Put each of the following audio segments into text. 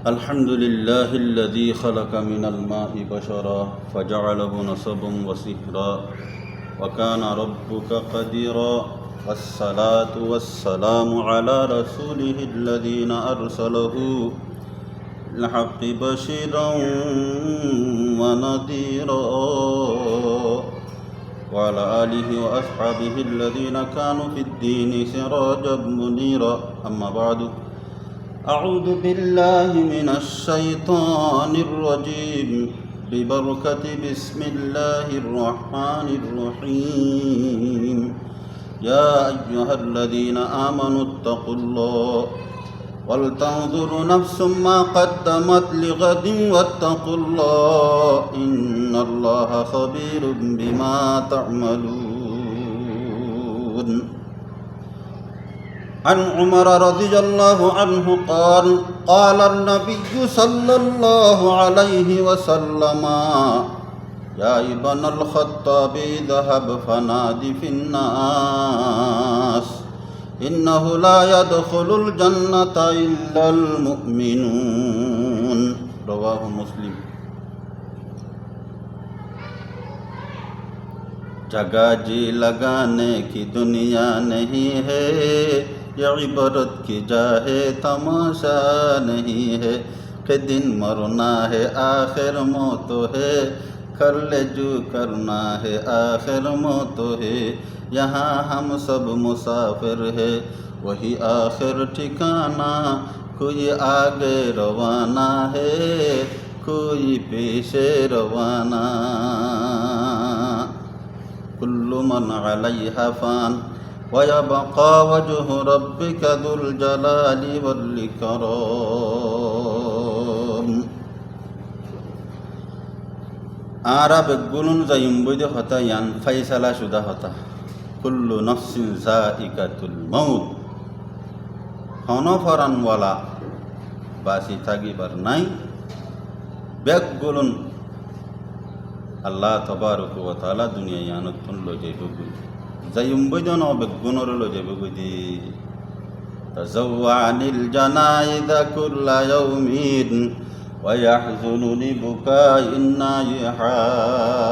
الحمد لله الذي خلق من الماء بشرا فجعله نسبا وصهرا وكان ربك قديرا والصلاة والسلام على رسوله الذين أرسله بالحق بشيرا ونذيرا وعلى آله وأصحابه الذين كانوا في الدين سراجا منيرا أما بعد أعوذ بالله من الشيطان الرجيم ببركة بسم الله الرحمن الرحيم يا أيها الذين آمنوا اتقوا الله ولتنظر نفس ما قدمت لغد واتقوا الله إن الله خبير بما تعملون عن عمر رضي الله عنه قال قال النبي صلى الله عليه وسلم يا ابن الخطاب اذهب فنادي في الناس إنه لا يدخل الجنة إلا المؤمنون رواه مسلم। जगह जी लगाने की दुनिया नहीं है, ये इबरत की जाए तमाशा नहीं है, कि दिन मरना है आखिर मौत है, कर ले जो करना है आखिर मौत है, यहाँ हम सब मुसाफिर है वही आखिर ठिकाना, कोई आगे रवाना है कोई पीछे रवाना, कुल्लु मन अलैहा फान वयबका वजहु रब्बिका दुल जलाली वल इकराम। আরবগুলোন যাইম্বুদ হতা ইয়ান ফাইসালা সুদা হতা কুল্লু নফসিন যায়িকাতুল মাউত, হনফরানওয়ালা বাসি থাকিবার নাই ব্যাগগুলোন আল্লাহ তবারক ওয়া তাআলা দুনিয়া ইয়ানতুন লজে বগু যাইম্বুদ ন বেগুনর লজে বগুদি তাজাওয়ানিল জানাইদা কুল্লা ইয়াউমিন ويحزنني بكاء النائحات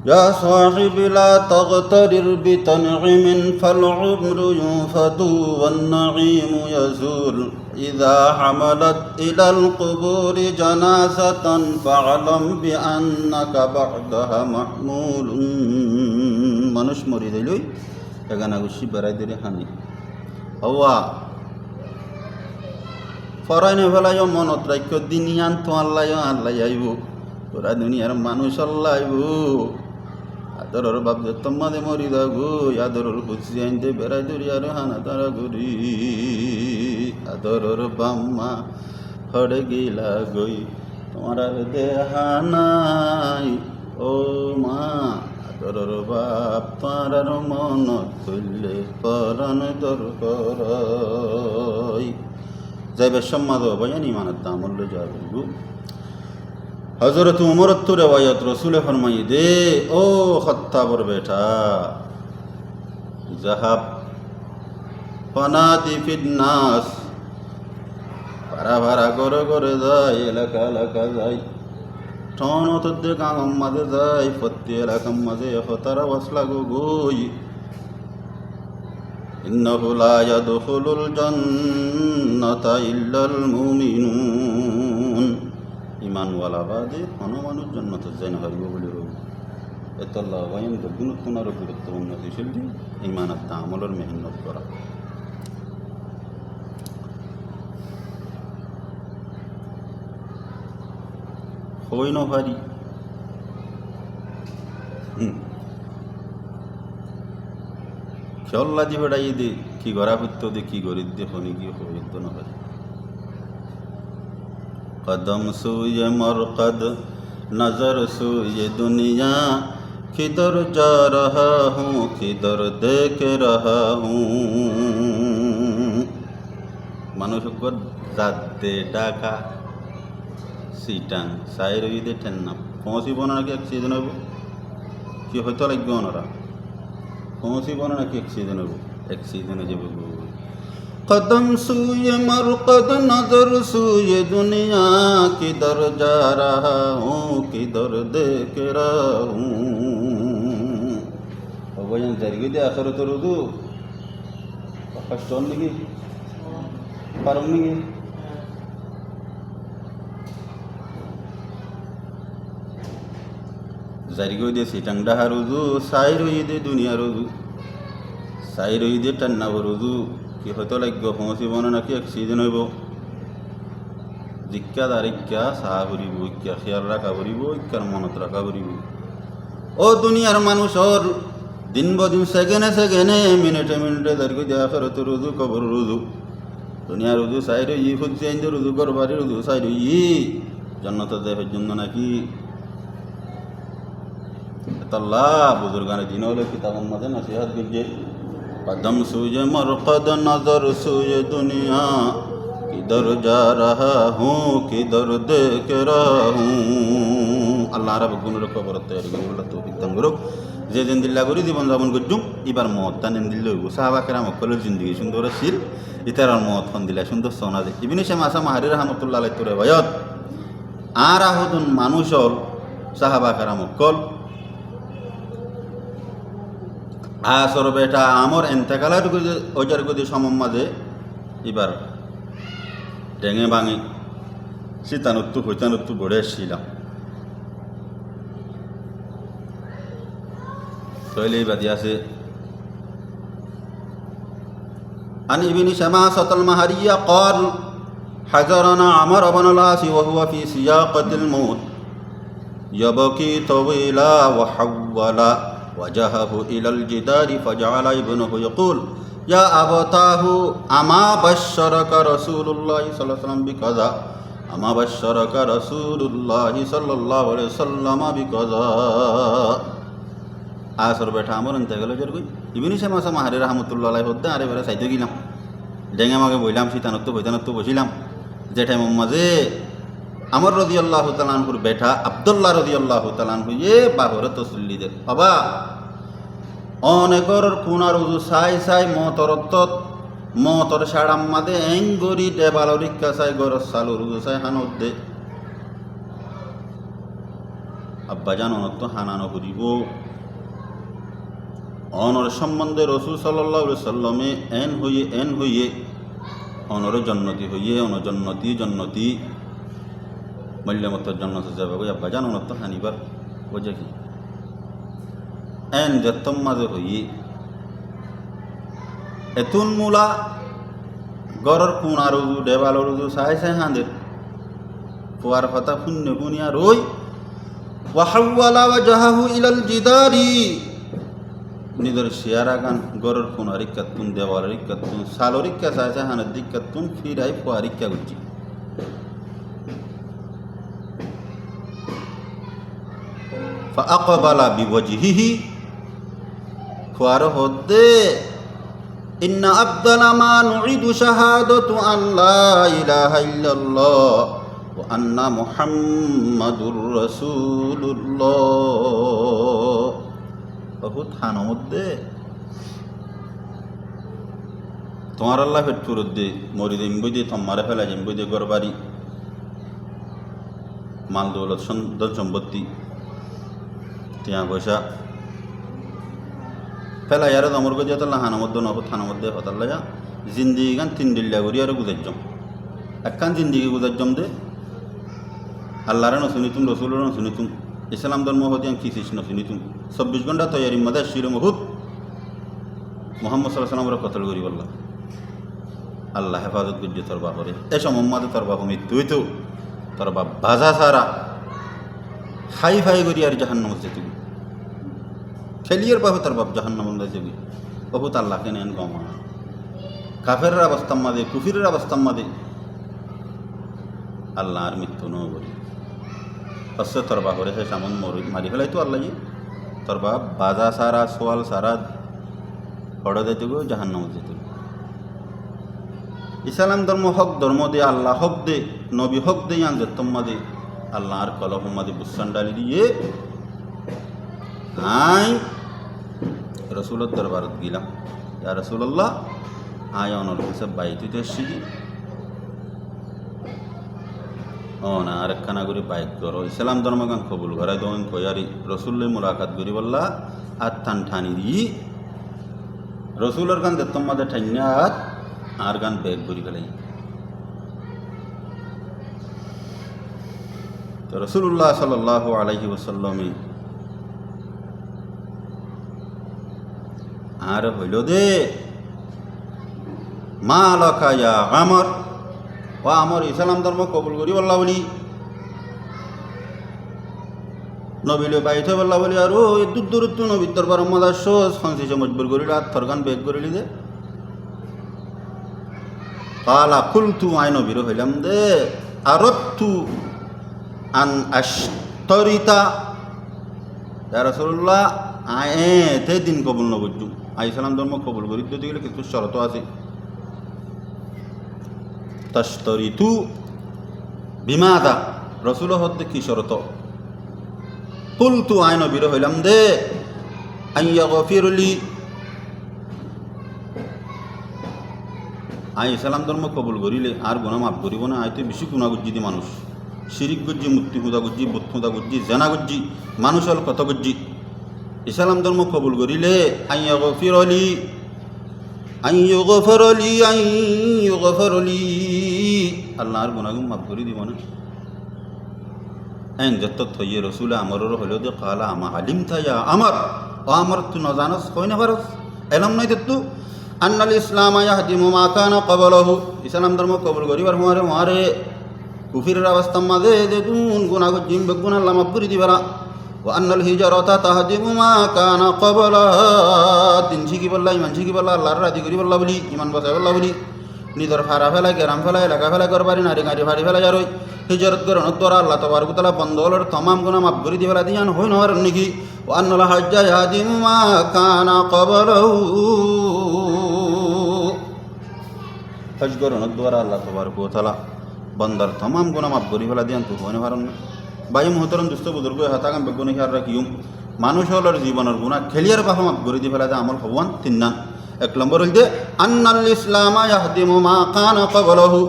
يا صاحبي لا تغترر بتنعم فالعمر ينفد والنعيم يزول إذا حملت إلى القبور جنازة فاعلم بأنك بعدها محمول মানুষ মরে দিলই এখানে গুছি বেড়াই দিলে হানি হওয়া ফরাইনে ফেলাইও মনত রাখ্য দিনিয়ান তো আল্লাহ আল্লাহ আইব তোরা দুনিয়ার মানুষ আল্লাহ আইব আদরের বাপ যে তোমাদের মরি দাগো আদরের খুশি আনতে বেড়াই ধরি আর হানা তারা ঘুরি আদরের বাম্মা হড়ে গিলা গই তোমার দেহানাই ও মা আদরের বাপ তোমার মন তুললে পরাণ দরকার যাইবে সম্মাদ বয়ান ইমানের দামল্য যাবু হযরত উমর তো রিওয়ায়াত রাসূলে ফরমাই দে ও খাত্তাবর বেটা যাহাব ফানাদি ফিন নাস ভাড়া ভাড়া করে করে যায় এলাকা এলাকা যায় টন অতদে গাম মাঝে যায় প্রতি এলাকার মাঝে হতারা ওয়াসলা গই إنه لا يدخل الجنة إلا المؤمنون إيمان ولا بعد أنا মানুষ জান্নাতে যাই না হারিব বলে রব এত আল্লাহ ওয়াইন গুণতনার গুরুত্বপূর্ণ বিষয় ঈমান আর আমলের মেহনত করা হই না পারি খেলা দি বেড়াই দে কি গড়া হইতো দে কি গরিব দে ফনি কি হইতো না হয় কদম সুয়ে মরকদ নজর সুয়ে দুনিয়া কিধর যা রহা হুঁ কিধর দেখ রহা হুঁ মানুষ যাতে ডাকা সিটাং সাইর দে ঠেন্না পৌঁছিব না নাকি অ্যাক্সিডেন্ট হইব কি হইতো লাগবে ওনারা পৌঁছিব না নাকি অ্যাক্সিডেন্ট হইব অ্যাক্সিডেন্ট হয়ে যাবে कदम सूए मरकद नजर सूए दुनिया किधर जा रहा हूँ किधर देख रहा हूँ भगवान जरिए दे आखिर तो रुदू कष्ट नहीं पारम नहीं जरिए दे सिटंगडा रुदू साइर हुई दे दुनिया रुदू साइर हुई दे टन्ना रुदू कि হয়তো লাগব পৌঁছিব না নাকি অ্যাক্সিডেন্ট হইব জিজ্ঞা দারিজ্ঞা সাহা করিব ইজ্ঞা খেয়াল রাখা করিব ইজ্ঞার মনত রাখা করিব ও দুনিয়ার মানুষর দিন বদিন সেকেন্ডে সেকেন্ডে মিনিটে মিনিটে দাঁড়িয়ে দেওয়া ফেরত রুজু কবর রুজু দুনিয়া রুজু সাইড ই ফুজি আইন রুজু করবারি রুজু সাইড ই জান্নাত দেহের জন্য নাকি আল্লাহ বুজুর্গানে দিন হলে কিতাবের মধ্যে নসিহত করছে कदम सूझे मरकद नजर सूझे दुनिया किधर जा रहा हूँ किधर देख रहा हूँ আল্লাহ রাব গুণের খবর তৈরি করে তৌফিক দান করুক যে দিন দিল্লা করি জীবন যাপন করছুম এবার মত তান দিল হইব সাহাবা কেরাম সকলের জিন্দগি সুন্দর ছিল ইতার মত ফোন দিলা সুন্দর সোনা দে ইবনে শামাসা মাহারি রহমতুল্লাহ আলাইহি তোরে বয়ত আর আহুদুন মানুষল সাহাবা কেরাম সকল আসর বেটা আমার এন্তেকালের ওজার গদি সমম মাঝে এবার ডেঙে ভাঙি শীতানুত্তু হৈতানুত্তু গড়ে এসেছিলাম তৈলেই বাদি আছে عن ابن شماسة المهرية قال حذرنا عمر بن العاص وهو في سياقة الموت يبكي طويلا وحولا وجهه إلى الجدار فجعل ابنه يقول يا أبتاه أما بشرك رسول الله صلى الله عليه وسلم بكذا أما بشرك رسول الله صلى الله عليه وسلم بكذا আসর বেটা আমার এনতে গেল জোর কই ইবনে শামাসা মাহারি রহমতুল্লাহ আলাইহি হদ্দে আরে বেরা সাইতে গিলাম ডেঙ্গা মাগে বইলাম শীতানত্ব বৈতানত্ব বসিলাম যে টাইম মাঝে আমর রাদিয়াল্লাহু তাআলা আনহুর বেটা আব্দুল্লাহ রাদিয়াল্লাহু তাআলা আনহু বাহরে তসল্লি দে বাবা অনেকর কুনার উজু সাই সাই মতর সাড়াম মাদে এঙ্গরি ডেবাল রিক্কা সাই গর সালুর উজু সাই হানত দে আব্বা জান অনত হানানো করিব অনর সম্বন্ধে রসুল সাল্লাল্লাহু আলাইহি সাল্লামে এন হইয়ে অনর জন্নতি হইয়ে জন্নতি মল্যমতর জন্নত যাবে আব্বা জান অনত হানিবার বোঝে কি এন যত্তম মাঝে হইয়ে এতুন মূলা গরর কুনার উজু ডেবালর উজু সাই সাই হাঁদের ফুয়ার কথা পুণ্য পুনিয়া রই ওয়াহাওয়ালা ওয়াজাহাহু ইলাল জিদারি নিজের শেয়ারা গান গরর কুনার ইক্কাতুন দেওয়ালের ইক্কাতুন সালোর ইক্কা সাই সাই হানের দিক্কাতুন ফিরাই ফুয়ার ইক্কা করছি فأقبل بوجهه ফুয়ার হতে إن أفضل ما نعيد شهادة أن لا إله إلا الله وأن محمد رسول الله বহুত হানো মধ্যে তোমার আল্লাহ ফেট ফুরত দে মরি দিন বই দিয়ে তোমারে ফেলা যাম বই দিয়ে গরবারি মাল দৌলত ধন সম্পত্তি টিয়া পয়সা ফেলা ইয়ার দমর গো যেত হানার মধ্যে নব থানার মধ্যে হতাল্লা জিন্দিগি গান 3 ডিল্লা করি আর গুজার একখান জিন্দিগি গুজার দে আল্লাহরে নশুনিতুম রসুলের নশুনিতুম ইসলাম ধর্ম হতে কিসিস নশুনিতুম 24 ঘন্টা তৈরি মধ্যে শির মহুদ মোহাম্মদ সাল্লাল্লাহু আলাইহি ওয়াসাল্লামের কতল করি বললা আল্লাহ হেফাজত করছে তোর বাপরে এসব মোহাম্মদ তোর বাপ মৃত্যু হইতো তোর বাপ বাজা সারা হাই ফাই করি আর জাহান্নাম যেতে খেলিয়ার বাপে তোর বাপ জাহান্নাম যাবি বহুত আল্লাহকে নেন কমা কাফেরের অবস্থার মাঝে কুফিরের অবস্থার মাঝে আল্লাহ আর মৃত্যু ন করি হচ্ছে তোর বাপরে সে সামন মারি ফেলাই তো আল্লাহ তোর বাপ বাজা সারা সোয়াল সারা হড়ে যেতে গো জাহান্নাম যেতে ইসলাম ধর্ম হক ধর্ম দে আল্লাহ হক দে নবী হক দে ইয়ান যেতম্মা দে আল্লাহ আর কলহম্মা দে বুসান ডালি দিয়ে আই রসুলের দরবারত গেলাম ইয়া রাসূলুল্লাহ আয় অনর কাছে বাইতুতে এসছি ও না আরেকখানা করে বাইক করো ইসলাম ধর্মগান কবুল করাই দোন কয়ারি রসুল্লে মুলাকাত করি বললা আর টান ঠানি দি রসুলের গান দেখতাম মাঝে ঠাইনাত আর গান বেগ করি গেলাই তো রসুল্লাহ সাল্লাল্লাহু আলাইহি ওয়াসাল্লামে আর হইল দে মা লখায়া আমর ও আমার ইসলাম ধর্ম কবুল করি বললা বলি নবীলে বাইতে বললা বলি আর ওই দূর দূরত্ব নবীর দরবার মদার সোজ ফাঁসিছে মজবুর করিল আর থরগান বেগ করিলি দে কালা কুলতু আই নবীর হইলাম দে আরত্তু আন আশতরিতা ইয়া রাসূলুল্লাহ আয়ে তে দিন কবুল ন বুঝু আই ইসলাম ধর্ম কবুল করি দিতে গেলে কিছু শর্ত আছে তাশতরিতু বিমাদা রাসূল হতে কি শর্ত কুলতু আই নবীর হইলাম দে আইয়াগফিরলি আই ইসলাম ধর্ম কবুল করিলে আর গুনাহ মাফ করিব না আইতে বেশি গুনাহ গুজ্জি দি মানুষ শিরিক গুজ্জি মুক্তি হুদা গুজ্জি বুদ্ধুদা গুজ্জি জানা গুজ্জি মানুষ হল কত গুজ্জি ইসলাম ধর্ম কবুল করিলে আইয়াগফিরলি আইয়ুগফিরলি আল্লাহর গুনাহগুম মাফ করি দিব না এন যত থইয়ে রসুল আমরর হলো দে কালা আমা আলিম থাইয়া আমার ও আমার তু নজানস কই না পারস এলাম নাই তু আন্নাল ইসলাম ইয়াহদিমু মা কানা ক্বাবলাহু ইসলাম ধর্ম কবুল করিবার মারে কুফিরের অবস্থা মাঝে যে তুন গুনাহ জিম বেগুন আল্লাহ মাফ করে দিবারা ও আন্নাল হিজরাতা তাহদিমু মা কানা ক্বাবলাহা দিন শিখি বললা ইমান শিখি বললা আল্লাহর রাজি করি বললা বলি ইমান বাঁচাই বললা বলি নিজের ফারা ফেলা গেরাম ফেলা এলাকা ফেলা করবারি নারী গাড়ি ফাড়ি ফেলা যারই হিজরত করার দ্বারা আল্লাহ তাবারক তাআলা বন্ধগুলোর तमाम গুনাহ মাফ করে দিবেলা দিয়ান হই নর নাকি ও আন্নাল হাজ্জা ইয়াহদিমু মা কানা ক্বাবলাহু হজ করার দ্বারা আল্লাহ তাবারক তাআলা বন্দার तमाम গুনাহ মাফ করে ফেলা দিয়ান তো হই না পারন না ভাই মুহতরম দুস্থ বুজুর্গ হাতাগাম বেগুন খেয়াল রাখিউম মানুষ হলর জীবনের গুনাহ খেলিয়ার বাহা মাফ করে দি ফেলা দে আমল হওয়ান তিননা এক নম্বর হইল যে আন্নাল ইসলাম ইয়াহদিমু মা কানা ক্বাবলাহু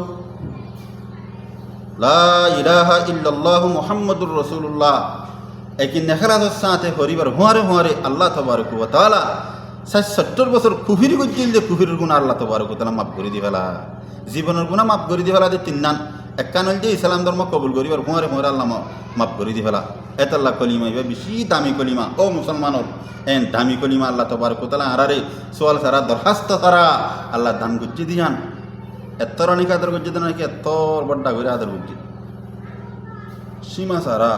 লা ইলাহা ইল্লাল্লাহু মুহাম্মাদুর রাসূলুল্লাহ একিন নেখলাসের সাথে হরিবার হুয়ারে আল্লাহ তাবারক ওয়া তাআলা 70 বছর কুফরি গজ্জিল যে কুফরির গুনাহ আল্লাহ তাবারক ওয়া তাআলা মাফ করে দি ফেলা জীবনের গুনাহ মাফ করে দি ফেলা দে তিননান একখান হইল যে ইসলাম ধর্ম কবুল করিবার হুয়ারে আল্লাহ মাফ করে দি ফেলা এতাল্লাহ কলিমা ইবা বেশি দামি কলিমা ও মুসলমানর এন দামি কলিমা আল্লাহ তাবারক ওয়া তাআলা আরারে সোয়াল সারা দরখাস্ত সারা আল্লাহ দান গজ্জি দিয়ান এত্তর অনেক আদর গজ্জি দেন নাকি এত্তর বড্ডা করে আদর গজ্জি সীমা সারা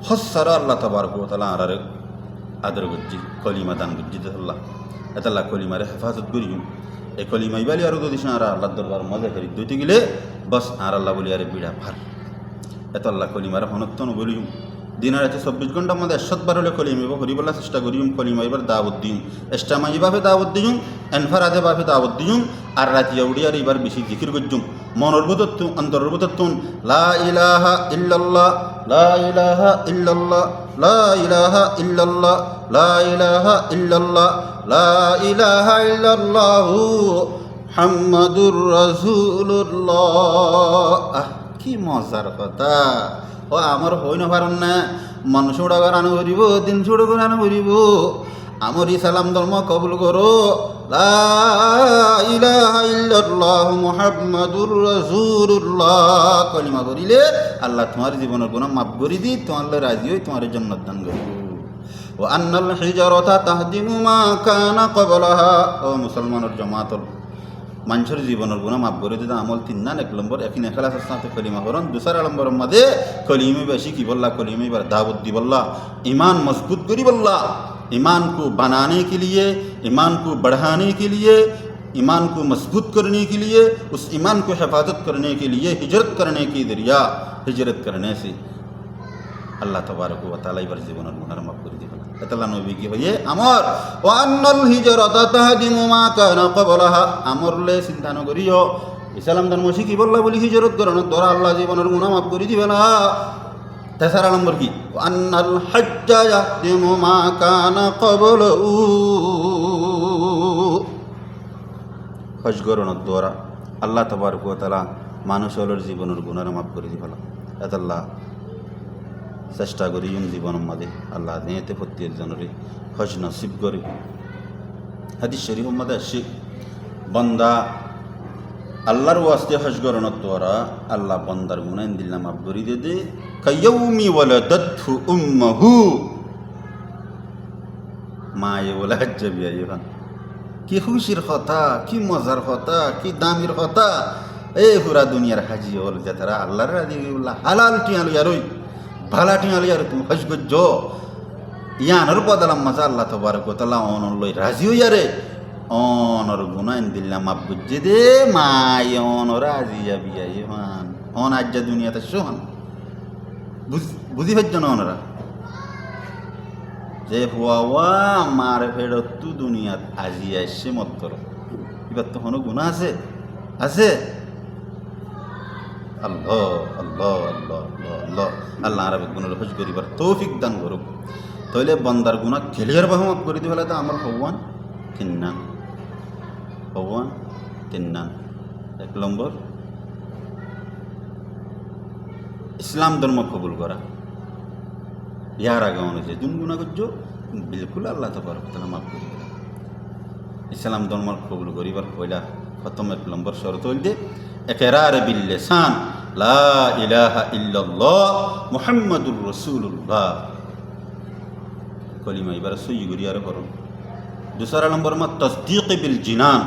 হস সারা আল্লাহ তাবারক ওয়া তাআলা আরারে আদর গজ্জি কলিমা দান গজ্জি দেল্লাহ এতাল্লাহ কলিমারে হেফাজত করিও এই কলিমা ইবালি আর যদি সারা আল্লাহ দরবার মজা করি দুইতে গেলে বস আর আল্লাহ বলি আরে বিড়া ভার এতাল্লাহ কলিমারে হনত্তন বলিও দিনের রাতে 24 ঘন্টার মধ্যে 100 বার হলে কলিমা হরিবলা চেষ্টা করিম কলিমা এবার দাওয়াত দিম এস্টামা ইবাবে দাওয়াত দিম এনফারাদে বাবে দাওয়াত দিম আর রাতিয়া উড়িয়ার এবার বেশি জিকির করজুম মনের ভিতর অন্তরের ভিতর লা ইলাহা ইল্লাল্লাহ লা ইলাহা ইল্লাল্লাহ লা ইলাহা ইল্লাল্লাহ লা ইলাহা ইল্লাল্লাহ লা ইলাহা ইল্লাল্লাহু মুহাম্মাদুর রাসূলুল্লাহ কি মজার কথা ও আমার হই না পারেন না মানুষ উড়াবার আনো করিব দিন ছুড়ো করে আনো করিব আমার ইসলাম ধর্ম কবুল করো লা ইলাহা ইল্লাল্লাহু মুহাম্মাদুর রাসূলুল্লাহ কলিমা করিলে আল্লাহ তোমার জীবনের গুনাহ মাফ করে দি তোমার রাজি হই তোমার জান্নাত দান করিব ও আন্নাল হিজরাতা তাহদিমু মা কানা ক্বাবলাহা ও মুসলমানের জামাতল মানুষের জীবনের গুণা মাফ করে দিতে আমল তিননান এক নম্বর একই নেখালাসের সাথে কলিমা করন দুসরা নম্বরের মধ্যে কলিমে বেশি কি বললা কলিমে এবার দাওয়াত দি বললা ईमान मजबूत करी बल्ला ईमान को बनाने के लिए ईमान को बढ़ाने के लिए ईमान को मजबूत करने के लिए उस ईमान को हिफाजत करने के लिए हिजरत करने की दरिया हिजरत करने से আল্লাহ তাবারক ওয়া তাআলা ইবার জীবনের গুনাহ মাফ করে দিবেন এতলা নবী কি হইয়ে আমর ওয়া আন্নাল হিজরাতা তাহদিমু মা কানা ক্বাবলাহা আমরলে চিন্তা ন করিও ইসলাম ধর্ম শিখি বললা বলি হিজরত করন দ্বারা আল্লাহ জীবনের গুনাহ মাফ করে দিবেন তেসরা নম্বর কি ওয়া আন্নাল হজ্জা ইয়াহদিমু মা কানা ক্বাবলাহু হজ গরণের দ্বারা আল্লাহ তাবারক ওয়া তাআলা মানুষের জীবনের গুণার মাফ করে দি ফেলা এতাল্লাহ চেষ্টা করি জীবনের মাঝে আল্লাহ নেতে প্রত্যেক জনের হজ নসিব করি হাদিস শরীফ মধ্যে আসছে বন্দা আল্লাহর ওয়াস্তে হজ গরণের দ্বারা আল্লাহ বন্দার গুনাহ দিল্লা মাফ করে দিয়ে দে কায়াউমি ওয়ালাদাতহু উম্মুহু মায়ে বলে হজ্জ বিয়া ইহান কি খুশির কথা কি মজার কথা কি দামির কথা এই পুরা দুনিয়ার হাজি হল যে তারা আল্লাহর রাজি হালাল টিয়াল ইয়ারই ভালা টিয়াল ইয়ার তুমি হজ গজ্জ ইয়ানোর বদলাম মজা আল্লাহ তবারক ওয়া তাআলা অনর লই রাজি হইয়ারে অনর গুনাহ দিল্লা মাফ গজ্জে দে মায়ে অনর রাজি বিয়া ইহান অন আজ্জা দুনিয়াতে সোহান বুঝি হজ্জ না অনরা যে হুয়া মার ফেরত তু দুনিয়াত আজি আসছে মত করো এবার তো কোনো গুণা আছে আছে আল্লাহ আল্লাহ আল্লাহ আল্লাহ আল্লাহ আরবে গুণের হজ করিবার তৌফিক দান করুক তাইলে বন্দার গুণা খেলিয়ার বাহু মাফ করে দিবে তো আমার ভগবান তিন্নান এক নম্বর ইসলাম ধর্ম কবুল করা ইয়ার আগে অনুযায়ী দুন গুণা করছো বিলকুল আল্লাহ তাবারক ওয়া তাআলা মাফ করে দিলেন ইসলাম ধর্ম কবুল করিবার পয়লা প্রথম এক নম্বর শর্ত হইল যে ইকরার বিল লিসান লা ইলাহা ইল্লাল্লাহ মুহাম্মাদুর রাসূলুল্লাহ কলিমা এবার সই করিয়ার করুন দুসরা নম্বর মা তাসদীক বিল জিনান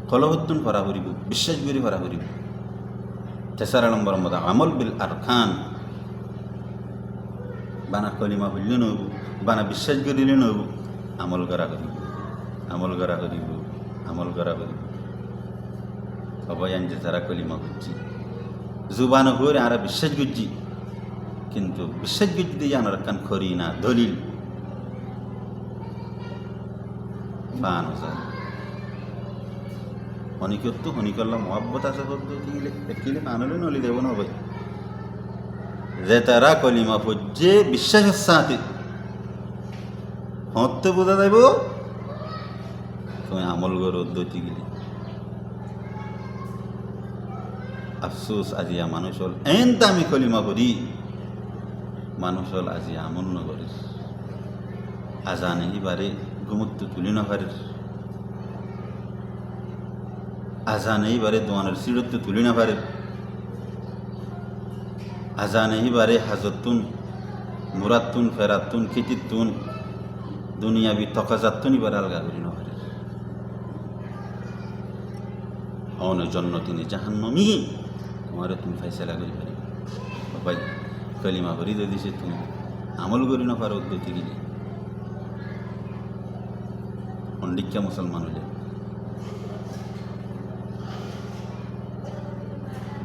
কলহতুন করা করিব বিশ্বাস করি করা করিব তেসরা নম্বর মধ্যে আমল বিল আরকান বানা কলিমা বললে নব বানা বিশ্বাস করিলে নব আমল করা করিব সবাই আনছে তারা কলিমা করছি জুবান হয়ে আর বিশ্বাস করছি কিন্তু বিশ্বাস করছি দিয়ে আনার কান করি না দলিল বান হনিকর তো হনিকল্লা মহাব্বত আছে কিলে আনলে নলি দেব না ভাই যে তারা কলিমা পড়ছে বিশ্বাসের সাথে হতে বোঝা যাইব তুমি আমল করো দৈতি গেলে আফসোস আজিয়া মানুষ হল এন দামি কলিমা করি মানুষ হল আজি আমল নগরে আজানে এবারে গুমুক্ত তুলি নভারে আজানে এবারে দোয়ানের সিঁড়ত তুলি নভারে আজানে এবারে হাজতুন মুরাতুন ফেরাতুন খিতিতুন দুনিয়াবি তকাজাতুন এবার আলগা করি নভারে অনের জন্য তিনি জাহান্নামী তোমারও তুমি ফাইসলা করি পারি বাবা কলিমা করি দিয়ে দিছে তুমি আমল করি না পারো উদ্যোগী গেলে পণ্ডিকা মুসলমান হলে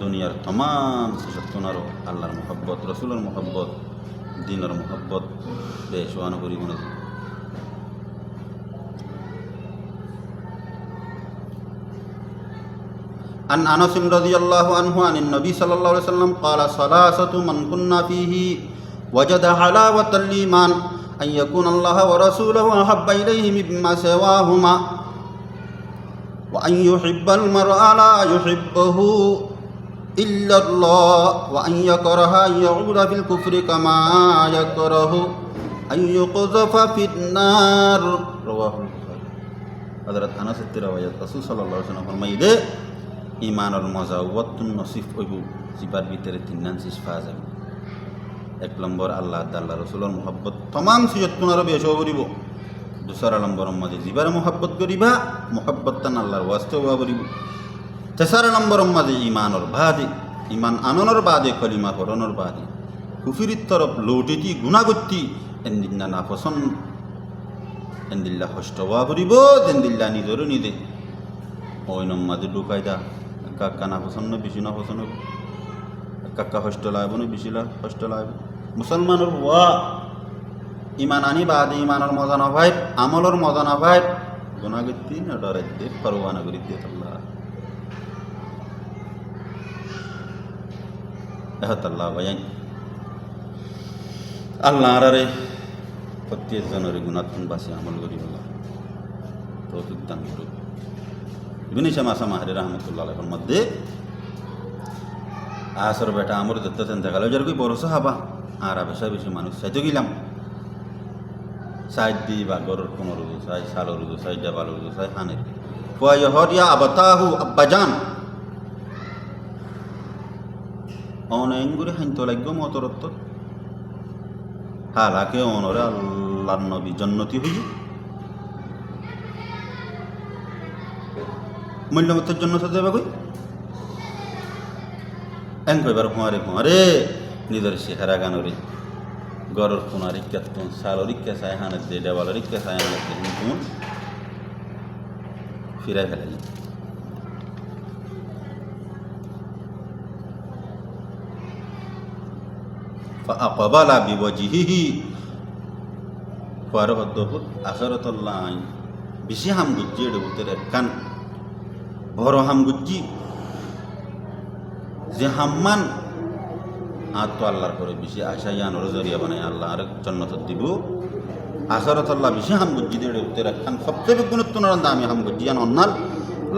দুনিয়ার তমাম সত্যনারও আল্লাহর মোহব্বত রসুলের মোহব্বত দিনের মোহব্বত বেশ ওয়ানো করি মনে عن أنس رضي الله عنه عن النبي صلى الله عليه وسلم قال ثلاثة من كنا فيه وجد حلاوة الإيمان أن يكون الله ورسوله أحب إليه مما سواهما وأن يحب المرء لا يحبه إلا الله وأن يكره أن يعود في الكفر كما يكره أن يقذف في النار رواه البخاري حضرت أنس الرواية رسول صلى الله عليه وسلم فرمائے ইমানের মজা ওয়াতুন নসিফ হইব জিবার ভিতরে তিনান সিস পাওয়া যাবে এক নম্বর আল্লাহ আল্লাহ রসুলের মোহব্বত তমাম সিয়ত্তনারও বেশ করিব দুসরা নম্বর মধ্যে জিবার মোহব্বত করিবা মোহব্বত তান আল্লাহর ওয়াস্তে হওয়া করিব তেসরা নম্বর মধ্যে ইমানের বাদে ইমান আননের বাদে কলিমা করণের বাদে কুফিরির তরফ লৌটিতি গুণাগতি এন্দিল্লা না পছন্দ এন্দিল্লা হষ্ট হওয়া করিব এন্দিল্লা নিজেরও নিদে ওই নম্মাদে ঢুকাইদা কাকা না পছন্দ বেশি না পছন্দ কাকা হষ্ট লাগব না বেশি হষ্ট লাগবে মুসলমানের ওয়া ইমান আনি বাদে ইমানের মজা না ভাই আমলের মজা না ভাই গুণাগতি না ডরাইতে পরোয়ানা করি দিয়ে আল্লাহ আল্লাহ ভাই আল্লাহ আরে প্রত্যেক জনের গুণাত্মন বাসে আমল করি বলা তৌফিক দান করুক ইবনে শামাসা মাহরি রহমতুল্লাহ আলাইহির মধ্যে আসর বেটা আমর দত্ততেন দেখালো যার কই বড় সাহাবা আর বেশা বেশি মানুষ চাইতে গেলাম সাইড দি বা গরুর কোনো রুজু চাই সালো রুজু চাই জাবাল রুজু চাই হানের ফুয়া আবাতাহু আব্বাজান অনেক করে হাইতো লাগবে মতরত্ব হালাকে অনরে আল্লাহর নবী জন্নতি হইল মূল্যমতের জন্য সাথে যাবে কই এন কইবার ফুঁয়ারে নিজের চেহারা গানরে গরর কোনার ইক্কাতুন সালোর ইক্কা চাই হানের দিয়ে দেওয়ালের ইক্কা চাই হানের দিয়ে হিন্দুন ফিরাই ফেলাই فأقبل بوجهه فرهده أخرت الله বেশি হাম গুজ্জি এটা উত্তরে কান বড় হাম গুজ্জি যে হাম্মান আর তো আল্লাহর করে বেশি আশা ইয়ানোর জরিয়া বানায় আল্লাহ আর জন্নত দিব আখরত আল্লাহ বেশি হাম গুজ্জি দিয়ে উত্তরে কান সবচেয়ে গুরুত্বপূর্ণ দামি হাম গুজ্জি ইয়ান অন্নাল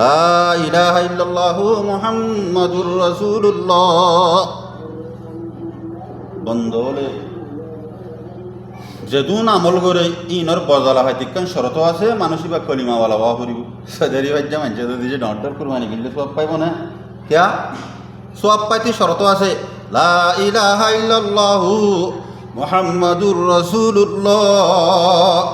লা ইলাহা ইল্লাল্লাহু মুহাম্মাদুর রাসূলুল্লাহ বন্ধ হলে যেদুন আমল করে ইনর বদলা হয় তিকান শরত আছে মানুষই বা কলিমাওয়ালা বাবা করিব সদারি ভাজ্যা মানছে যদি যে ডন্টর কুরবানি কিনলে সব পাইব না কিয়া সব পাইতে শরত আছে লা ইলাহা ইল্লাল্লাহু মুহাম্মাদুর রাসূলুল্লাহ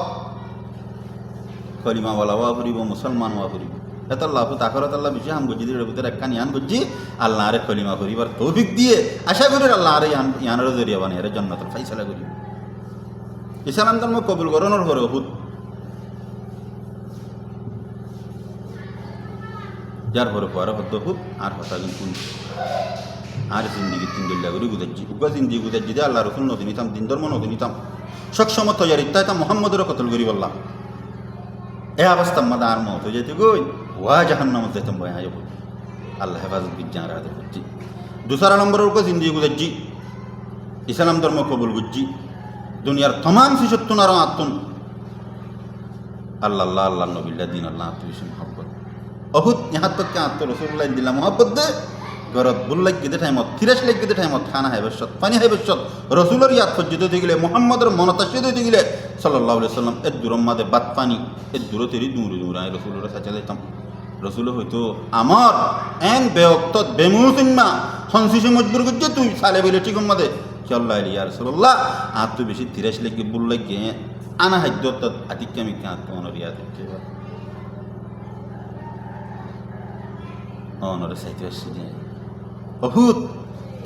কলিমাওয়ালা বাবা করিব মুসলমান বাবা করিব এত আল্লাহ তাকরত আল্লাহ বেশি হাম গজি দিয়ে ভিতরে একখান ইয়ান গজি আল্লাহ আরে কলিমা করিবার তৌফিক দিয়ে আশা করি আল্লাহ আরে ইয়ানের জরিয়া বানিয়ে আরে জান্নাতুল ফাইসালা করিব ইসলাম ধর্ম কবুল করানোর পরে বহুত যার পরে পরে হতো হুত আর হতা কিন্তু আর জিন্দিগি তিন দল্লা করে গুদাচ্ছি উগা জিন্দিগি গুদাচ্ছি দিয়ে আল্লাহ রসুল নদী নিতাম দিন ধর্ম নদী নিতাম সবসময় তৈরি তাই তা মোহাম্মদেরও কতল করি বললাম এ অবস্থা মাদা আর মত হয়ে যেতে গই ওয়া জাহান্নামত যেতাম ভাই আয় আল্লাহ হেফাজত বিজ্ঞান রাধে করছি দুসরা নম্বরের উপর জিন্দিগি গুদাচ্ছি ইসলাম ধর্ম কবুল গুজ্জি দুনিয়ার তমাম শিশুত্তুন আর আত্মন আল্লাহ আল্লাহ আল্লাহ নবিল্লা দিন আল্লাহ আত্মবিশ্ব মহব্বত অহুত ইহাত তক আত্ম রসুল্লাহ দিল্লা মহব্বত দে গরত বুল্লাগ গিদে টাইমত থিরাস লাগ গিদে টাইমত খানা হাইবশত পানি হাইবশত রসুলের ইয়াদ ফজ্জিত হইতে গেলে মোহাম্মদের মনতাশিদ হইতে গেলে সাল্লাল্লাহু আলাইহি সাল্লাম এর দূরম্মাদে বাত পানি এর দূরে তেরি দূর আই রসুলের সাথে যাইতাম রসুল হয়তো আমার এন বেয়ক্ত বেমুসিম্মা সংসিসে মজবুর করছে তুই সালে বলে ঠিক মাদে চল্লাহ ইয়া রাসূলুল্লাহ আর তো বেশি তিরাস লাগে বুল লাগে আনা হাদ্য তো আতিক্কামি কাত অনর ইয়াদ হচ্ছে অনর সাইতে আসছে যে বহুত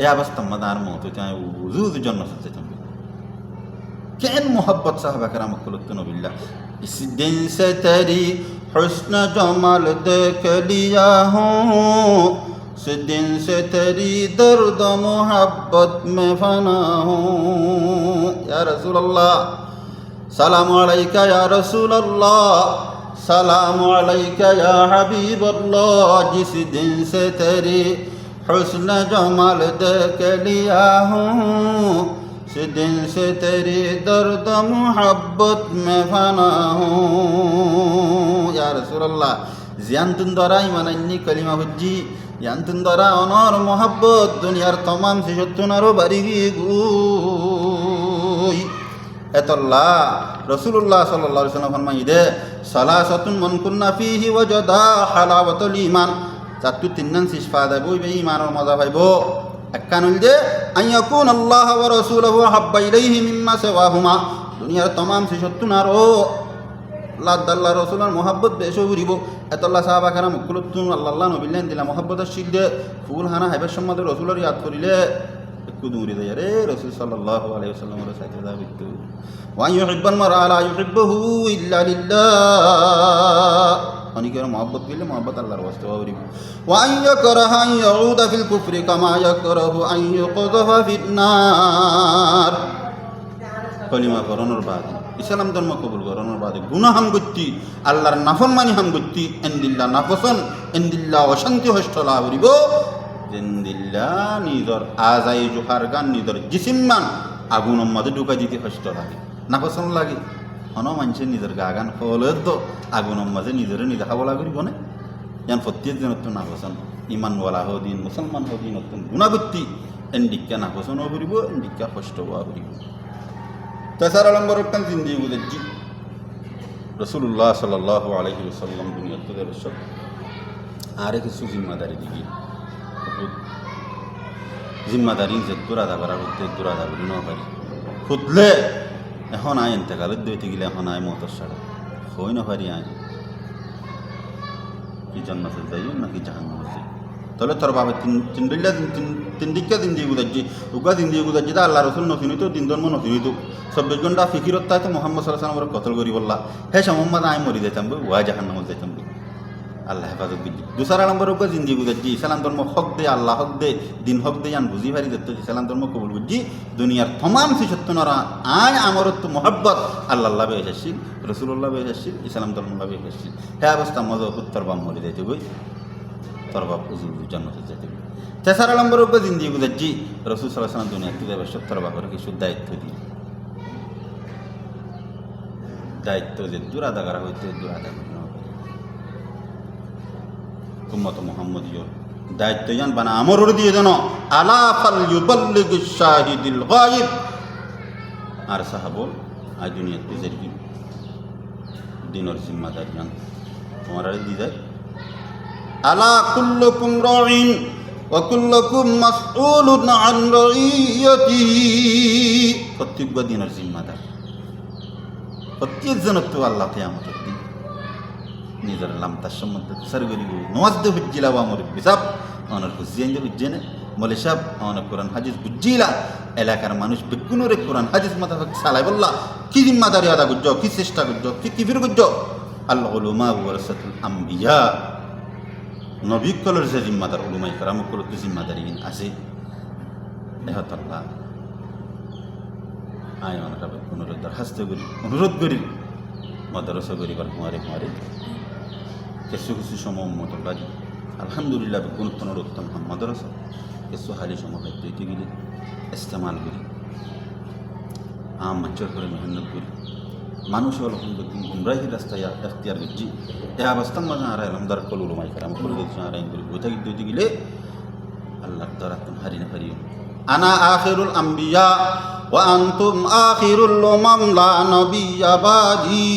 এই অবস্থা মাদার মত চাই উজুদ জন্য সত্যি তুমি কেন মোহব্বত সাহাবা کرام কুলতু নবিল্লাহ इस दिन से तेरी हुस्न जमाल देख लिया हूँ इस दिन से तेरी दर्द मोहब्बत में फना हूँ या रसूल अल्लाह सलाम अलैका या रसूल अल्लाह सलाम अलैका या हबीब अल्लाह जिस दिन से तेरी हुस्न जमाल देख लिया हूँ इस दिन से तेरी दर्द मोहब्बत में फना हूँ या रसूल अल्लाह জিয়ান্তুন দ্বারা ইমানান্নি কলিমা হুজ্জি ইয়ান্তুন দ্বারা অনর মোহাব্বত দুনিয়ার তমাম শিশুত্তুন আরো বাড়ি গুই এতল্লাহ রসুল্লাহ সাল্লাল্লাহু আলাইহি ওয়াসাল্লাম ফরমাই দে সালাসাতুন মান কুন্না ফিহি ওয়াজাদা হালাওয়াতুল ঈমান চাতু তিনন সিফা দেবো বে ঈমানের মজা পাইবো একখানুল যে আইয়াকুন আল্লাহ ওয়া রাসূলুহু হাব্বা ইলাইহি মিম্মা সিওয়াহুমা দুনিয়ার তমাম শিশুত্তুন আরো আল্লাহ রসুলের মোহাব্বত বেশি উড়িব এতল্লা সাহাবা খানা মুকুলতুন আল্লাহ নবিল্লান দিলা মোহাব্বতের শিল দে ফুল হানা হাইবার সম্বন্ধে রসুলের ইয়াদ করিলে একটু দূরে দেয় রে রসুল সাল্লাল্লাহু আলাইহি ওয়াসাল্লামের সাথে যাবে একটু ওয়া ইউহিব্বুল মারআ লা ইউহিব্বুহু ইল্লা লিল্লাহ অনেকের মোহাব্বত করলে মোহাব্বত আল্লাহর ওয়াস্তে উড়িব ওয়া ইয়াকরাহা আন ইয়াউদা ফিল কুফরি কামা ইয়াকরাহু আন ইউকযাফা ফিন নার কলিমা পড়ানোর বাদ ইসলাম ধর্ম কবুল করানোর বাদে গুনাহ হাম করতি আল্লাহর নাফরমানি হাম করতি এন্দিল্লা নাফসন এন্দিল্লা অশান্তি হষ্ট লাভ করিব জেন্দিল্লা নিজর আজাই জোহার গান নিজর জিসিম্মান আগুনের মাঝে ঢুকাই দিতে হষ্ট লাগে নাফসন লাগে হন মানুষের নিজের গা গান ফলে তো আগুনের মাঝে নিজের নিজে খাবলা করিব না ইয়ান ফত্যির দিন না হোসেন ইমানওয়ালা হদিন মুসলমান হদিন গুণাবৃত্তি এন্ডিকা না হোসেনও ঘুরিব এন্ডিকা কষ্ট হওয়া ঘুরিব তাছাড়া নম্বর একটা জিন্দি বুঝেছি রসুল্লাহ সাল্লাহ আলহি সাল্লাম দুনিয়াতে দেবসব আরে কিছু জিম্মাদারি দিকে জিম্মাদারি যে দুরাদা করার হতে দুরাদা করি ন পারি খুদলে এখন আয় এতেকালের দইতে গেলে এখন আয় মতর সারা হই না পারি আয় কি জান্নাতে যাই নাকি জাহান্নামে যাই তাহলে তোর বাবা তিন দিকটা দিন দিয়ে গুজাচ্ছি উকা দিন দিয়ে গুজাচ্ছি তা আল্লাহ রসুল নথিন হইতো দিন ধর্ম নথিন হইতো 24 ঘন্টা ফিকিরত তাই তো মোহাম্মদ সাল্লাহ সাল্লাম কতল করি বললা হে মোহাম্মদ আয় মরি যাইতাম ওয়া জাহান্নামে যাইতাম আল্লাহ হেফাজত বুঝি দুসারা নম্বর উকা জিন্দি গুজাচ্ছি ইসলাম ধর্ম হক দে আল্লাহ হক দে দিন হক দে আন বুঝি ভারি যেত ইসলাম ধর্ম কবুল বুঝছি দুনিয়ার তমাম শিশত্তনরা আয় আমরত মোহাব্বত আল্লাহ বে এসেছিল রসুল্লাহ বে এসেছিল ইসলাম ধর্ম বে এসেছিল হে অবস্থা মজা উত্তর বাম মরে যাইতে বই তোর বাপ উজুর জন্মতে যেতে বই তেসারা নম্বর উকা জিন্দি গুজাচ্ছি রসুল সাল্লাহ সাল্লাম দুনিয়াতে যাবে তোর বাপের কিছু দায়িত্ব দিই দায়িত্ব যে দুরাদা করা হইতে দুরাদা করি উম্মত মুহাম্মদীয় দায়িত্ব জান বানা আমর দিয়ে জানো আলা ফাল ইউবাল্লিগ শাহিদুল গায়ব আর সাহাবল আই দুনিয়া গুজর কি দিনের জিম্মাদার জান তোমার আর দি যায় আলা কুল্লুকুম রাইন ওয়া কুল্লুকুম মাসউলুন আন রাইয়াতিহি প্রত্যেক দিনের জিম্মাদার প্রত্যেক জনক তো আল্লাহ কিয়ামতের দিন নিজের লাম তার সম্বন্ধে সারগরি নওয়াজ হুজ্জিলা বা আমার বিসাব আমার হুজ্জিয়ান হুজ্জেনে বলে সাহেব আমার কোরআন হাদিস বুঝিলা এলাকার মানুষ বেগুনরে কোরআন হাদিস মাথা সালাই বললা কি জিম্মাদারি আদা করছ কি চেষ্টা করছ কি কিফির করছ আল্লাহ উলুমা ওয়ারাসাতুল আম্বিয়া নবী কলর যে জিম্মাদার উলুমাই কারাম কলর তো জিম্মাদারি আছে এহত আল্লাহ আয় অনেক বেগুনরে দরখাস্ত করি অনুরোধ করি মাদ্রাসা করিবার কুমারে কুমারে কিছু কিছু সময় উন্মত বাড়ি আলহামদুলিল্লাহ গুণত্বনের উত্তম মাদ্রাসা কিছু হালি সময় দিতে গেলে ইস্তেমাল করি মাচ্চর করে মেহনত করি মানুষ আলহামদুলিল্লাহ গুমরাহির রাস্তায় এখতিয়ার করছি এ অবস্থার মাঝে আর আলমদার কল উলুমাই করে আমার করে দিচ্ছি আর করি বইটা দিতে গেলে আল্লাহর দ্বারা তুমি হারি না পারিও আনা আখিরুল আম্বিয়া ওয়া আনতুম আখিরুল উমাম লা নবিয়্যা বাদি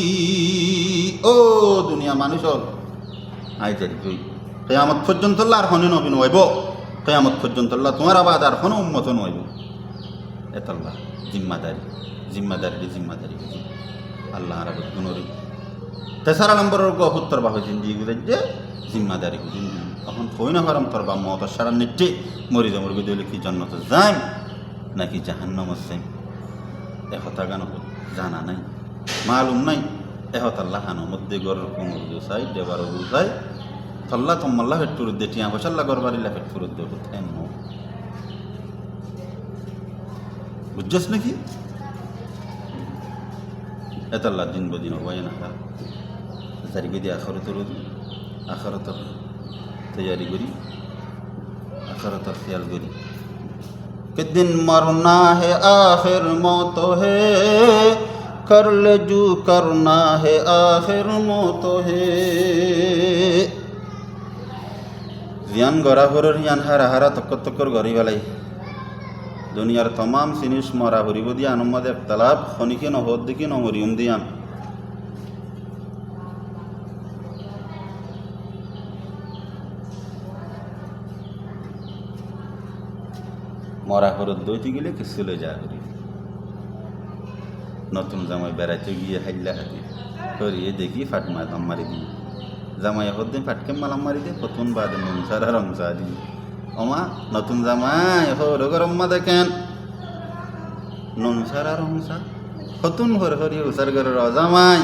ও দুনিয়া মানুষ আই যাই তুই কিয়ামত পর্যন্ত আর হনে নবী নইব কিয়ামত পর্যন্ত তোমার আবাদ আর হনে উম্মত নইব এতল্লাহ জিম্মাদারি জিম্মাদারি জিম্মাদারি আল্লাহ আর গুণরি তেসারা নম্বরের উত্তর বাহু জিন্দি গুজে যে জিম্মাদারি জিন্দি এখন কই না পারাম তোর বা মত সারা নেটে মরি যামর গিয়ে কি জন্নত যাই নাকি জাহান্নাম যাই একথা গান জানা নাই মালুম নাই এহত আল্লাহ হানো মধ্যে গরের কোমর গুছাই দেবার গুছাই তল্লা তোমাল্লা ফেটুর দে টিয়া বসাল্লা গরবারিল্লা ফেটুর দে কোথায় নো বুঝছস নাকি এতাল্লা দিন বদিন হবাই না জারি বেদি আখরতর তৈয়ারি করি আখরতর খেয়াল করি किदिन मरना है आखिर मौत है कर ले जो करना है आखिर मौत है जियान गरा हरर यान हारा हारा तक्कर गरी वालाई दुनियार तमाम जिनिस मरा हरिब दियान मद एक तालाब खनिके न होद दिकी न मरियम दियान মরা খরচ দইতে গেলে কিছু চলে যা করি নতুন জামাই বেড়াইতে গিয়ে হাইল্লা হাতি করিয়ে দেখি ফাটমা দাম মারি দিই জামাই হদিন ফাটকে মালাম মারি দে প্রথম বাদে নমসার আর রংসা দিই ওমা নতুন জামাই হর গরম্মা দেখেন নমসার আর রংসা নতুন হর হরি উসার ঘরের জামাই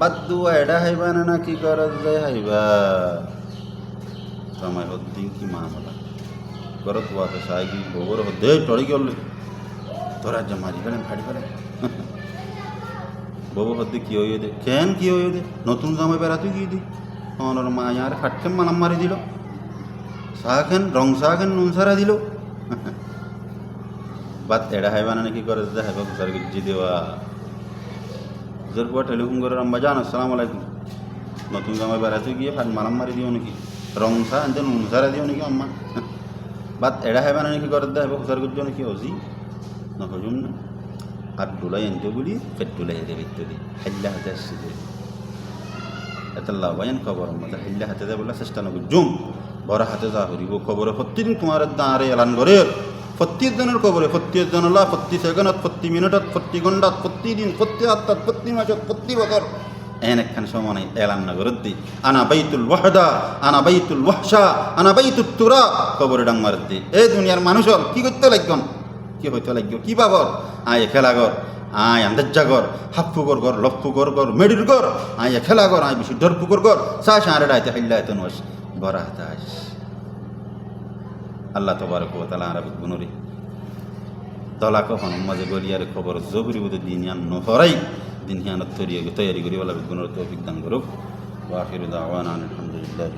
বাদ দুয়া এডা হাইবা না কি করা যায় হাইবা জামাই হদিন কি মামলা গরত ওয়াতে সাইকি গোবর দে টড়ি গেল তোরা যে মারি ফেলেন ফাড়ি ফেলেন বউ হদ্দে কি হয়ে দে কেন কি হয়ে দে নতুন জামাই বেড়াতে গিয়ে দি আমার মা আর ফাটকে মালাম মারি দিল শাহেন রং শাহেন নুন সারা দিল বাদ এড়া হাইবা না কি করে দে হাইবা গুসার গিজি দেওয়া জোর পর টেলিফোন করে আম্মা জান আসসালামু আলাইকুম নতুন জামাই বেড়াতে গিয়ে ফান মালাম মারি দিও নাকি রং সা আনতে নুন সারা দিও নাকি আম্মা বাদ এড়া হয় মানে নাকি করে দেয় হুসার করছো নাকি হজি না হজুন না আর ডুলাই আনতে বলি ফের ডুলাই দেবে ইত্যাদি হাইল্লা হাতে আসছে যে এত লাভাইন খবর মতো হাইল্লা হাতে দেয় বলে চেষ্টা নকরি জুম বড় হাতে যা করিব খবরে প্রতিদিন তোমার দাঁড়ে এলান করে প্রত্যেকজনের খবরে প্রত্যেকজনলা প্রতি সেকেন্ডত প্রতি মিনিটত প্রতি ঘণ্টাত প্রতিদিন প্রতি আত্মাত প্রতি মাসত প্রতি বছর এন একখান সময় এলান নগরত দি আনা বাইতুল ওয়াহদা আনা বাইতুল ওয়াহশা আনা বাইতুত তুরা খবরে ডাং মারত দি এই দুনিয়ার মানুষের কি করতে লাগন কি হইতে লাগব কি বাবর আয় খেলা ঘর আয় আন্দাজ্জা ঘর হাফপুকর ঘর লফপুকর ঘর মেডির ঘর আয় খেলা ঘর আয় বেশি ডরপুকর ঘর চা সাঁড়ে ডাইতে হাইল্লা এত নস বড় হাতাস আল্লাহ তবারক ওয়া তাআলা আরবিক গুনরি তলাক হন মাঝে গলিয়ার খবর জবরি বুঝে দিনিয়ান নহরাই দিনিয়ানত তৈরি করি বলা গুণর তৌফিক দান করুক ওয়া আখিরু দাওয়ানা আলহামদুলিল্লাহি